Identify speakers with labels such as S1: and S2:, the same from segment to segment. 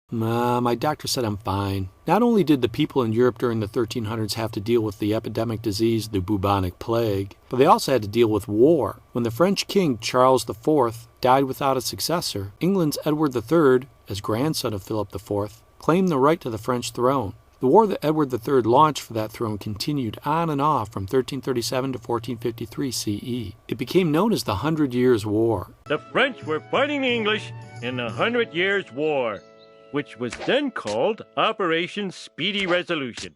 S1: My doctor said I'm fine. Not only did the people in Europe during the 1300s have to deal with the epidemic disease, the bubonic plague, but they also had to deal with war. When the French king, Charles IV, died without a successor, England's Edward III, as grandson of Philip IV, claimed the right to the French throne. The war that Edward III launched for that throne continued on and off from 1337 to 1453 CE. It became known as the 100 Years' War.
S2: The French were fighting the English in the 100 Years' War, which was then called Operation Speedy Resolution.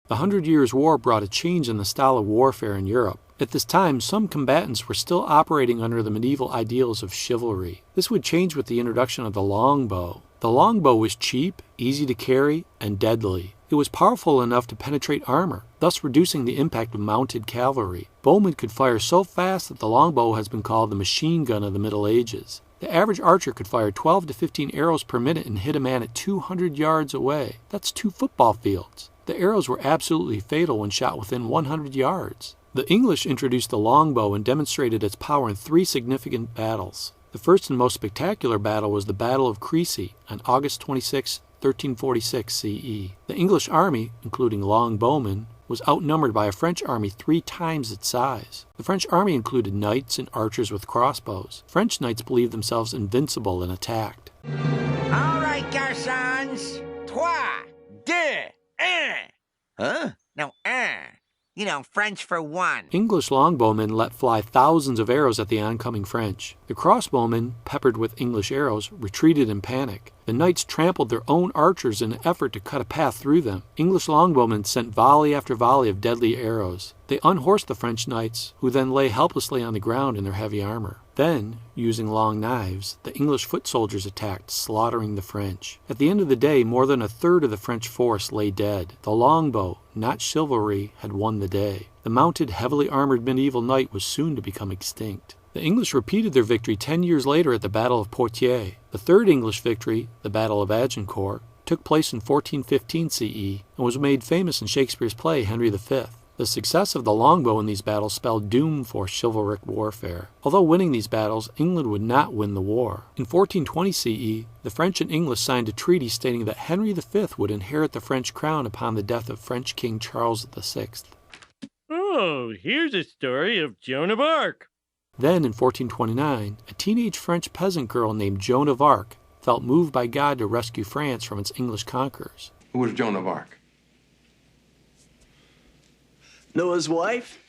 S1: The 100 Years' War brought a change in the style of warfare in Europe. At this time, some combatants were still operating under the medieval ideals of chivalry. This would change with the introduction of the longbow. The longbow was cheap, easy to carry, and deadly. It was powerful enough to penetrate armor, thus reducing the impact of mounted cavalry. Bowmen could fire so fast that the longbow has been called the machine gun of the Middle Ages. The average archer could fire 12 to 15 arrows per minute and hit a man at 200 yards away. That's 2 football fields. The arrows were absolutely fatal when shot within 100 yards. The English introduced the longbow and demonstrated its power in 3 significant battles. The first and most spectacular battle was the Battle of Crecy on August 26, 1346 CE. The English army, including longbowmen, was outnumbered by a French army 3 times its size. The French army included knights and archers with crossbows. French knights believed themselves invincible and attacked.
S3: All right, garçons. 3, 2, 1. Huh? No, You know, French for 1.
S1: English longbowmen let fly thousands of arrows at the oncoming French. The crossbowmen, peppered with English arrows, retreated in panic. The knights trampled their own archers in an effort to cut a path through them. English longbowmen sent volley after volley of deadly arrows. They unhorsed the French knights, who then lay helplessly on the ground in their heavy armor. Then, using long knives, the English foot soldiers attacked, slaughtering the French. At the end of the day, more than a third of the French force lay dead. The longbow, not chivalry, had won the day. The mounted, heavily armored medieval knight was soon to become extinct. The English repeated their victory 10 years later at the Battle of Poitiers. The third English victory, the Battle of Agincourt, took place in 1415 CE and was made famous in Shakespeare's play Henry V. The success of the longbow in these battles spelled doom for chivalric warfare. Although winning these battles, England would not win the war. In 1420 CE, the French and English signed a treaty stating that Henry V would inherit the French crown upon the death of French King Charles VI.
S2: Oh, here's a story of Joan of Arc.
S1: Then, in 1429, a teenage French peasant girl named Joan of Arc felt moved by God to rescue France from its English conquerors.
S4: Who was Joan of Arc?
S5: Noah's wife?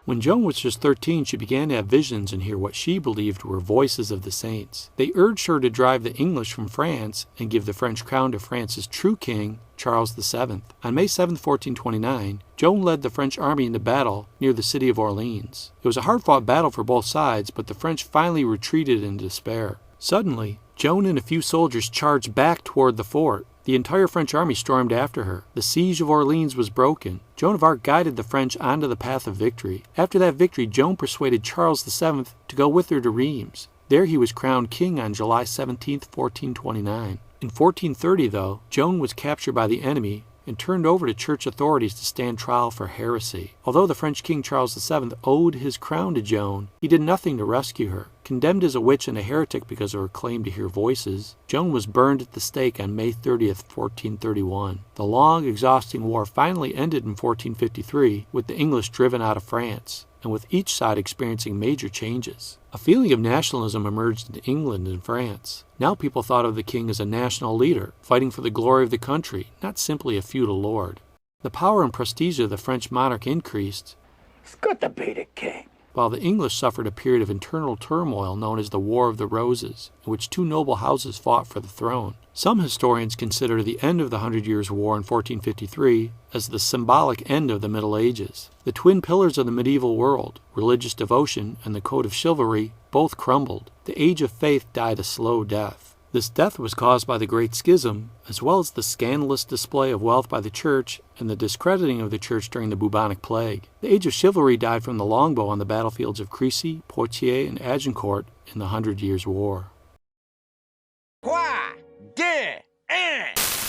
S1: When Joan was just 13, she began to have visions and hear what she believed were voices of the saints. They urged her to drive the English from France and give the French crown to France's true king, Charles VII. On May 7, 1429, Joan led the French army into battle near the city of Orleans. It was a hard-fought battle for both sides, but the French finally retreated in despair. Suddenly, Joan and a few soldiers charged back toward the fort. The entire French army stormed after her. The siege of Orleans was broken. Joan of Arc guided the French onto the path of victory. After that victory, Joan persuaded Charles VII to go with her to Reims. There he was crowned king on July 17, 1429. In 1430, though, Joan was captured by the enemy and turned over to church authorities to stand trial for heresy. Although the French king Charles VII owed his crown to Joan, he did nothing to rescue her. Condemned as a witch and a heretic because of her claim to hear voices, Joan was burned at the stake on May 30th, 1431. The long, exhausting war finally ended in 1453, with the English driven out of France, and with each side experiencing major changes. A feeling of nationalism emerged in England and France. Now people thought of the king as a national leader, fighting for the glory of the country, not simply a feudal lord. The power and prestige of the French monarch increased.
S5: It's good to be the king.
S1: While the English suffered a period of internal turmoil known as the War of the Roses, in which 2 noble houses fought for the throne. Some historians consider the end of the 100 Years' War in 1453 as the symbolic end of the Middle Ages. The twin pillars of the medieval world, religious devotion and the code of chivalry, both crumbled. The age of faith died a slow death. This death was caused by the Great Schism, as well as the scandalous display of wealth by the Church and the discrediting of the Church during the bubonic plague. The age of chivalry died from the longbow on the battlefields of Crecy, Poitiers, and Agincourt in the 100 Years' War.